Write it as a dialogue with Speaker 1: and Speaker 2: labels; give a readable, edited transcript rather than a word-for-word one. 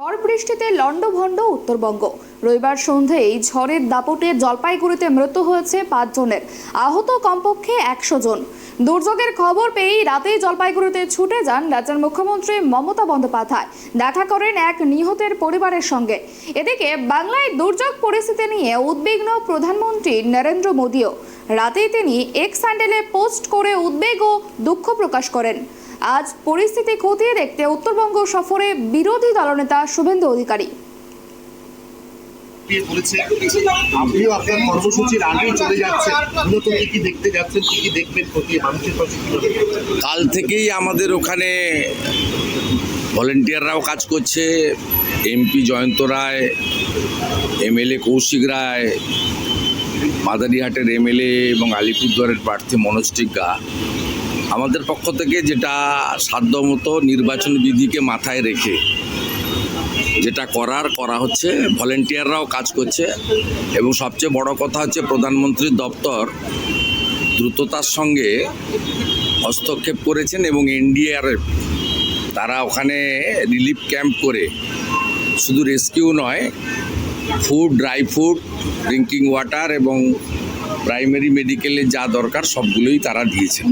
Speaker 1: ঝড় বৃষ্টিতে লন্ডভন্ড উত্তরবঙ্গ। রবিবার সন্ধ্যায় ঝড়ের দাপটে জলপাইগুড়িতে মৃত্যু হয়েছে 5 জনের, আহত কমপক্ষে 100 জন। দুর্যোগের খবর পেয়েই রাতেই জলপাইগুড়িতে ছুটে যান রাজ্যের মুখ্যমন্ত্রী মমতা বন্দ্যোপাধ্যায়। দেখা করেন এক নিহতের পরিবারের সঙ্গে। এদিকে বাংলায় দুর্যোগ পরিস্থিতি নিয়ে উদ্বিগ্ন প্রধানমন্ত্রী নরেন্দ্র মোদীও। রাতেই তিনি এক্স হ্যান্ডেলে পোস্ট করে উদ্বেগ ও দুঃখ প্রকাশ করেন। আজ পরিস্থিতি খতিয়ে দেখতে উত্তরবঙ্গ সফরে বিরোধী দলনেতা শুভেন্দু অধিকারী।
Speaker 2: আপনিও আপনার কর্মসূচির আগেই চলে যাচ্ছেন, মূলত কি দেখতে যাচ্ছেন, কি দেখবেন, মানুষের পাশে
Speaker 3: কাল থেকেই আমাদের ওখানে ভলেন্টিয়াররাও কাজ করছে। এমপি জয়ন্ত রায়, এমএলএ কৌশিক রায়, মাদারিহাটের এমএলএ এবং আলিপুরদুয়ারের প্রার্থী মনোজ টিগ্গা, আমাদের পক্ষ থেকে যেটা সাধ্যমতো নির্বাচন বিধিকে মাথায় রেখে যেটা করা হচ্ছে, ভলেন্টিয়াররাও কাজ করছে। এবং সবচেয়ে বড় কথা হচ্ছে প্রধানমন্ত্রীর দপ্তর দ্রুততার সঙ্গে হস্তক্ষেপ করেছেন এবং এনডিআরএফ তারা ওখানে রিলিফ ক্যাম্প করে শুধু রেস্কিউ নয়, food, dry food, drinking water এবং প্রাইমারি মেডিকেলের যা দরকার সবগুলোই তারা দিয়েছেন।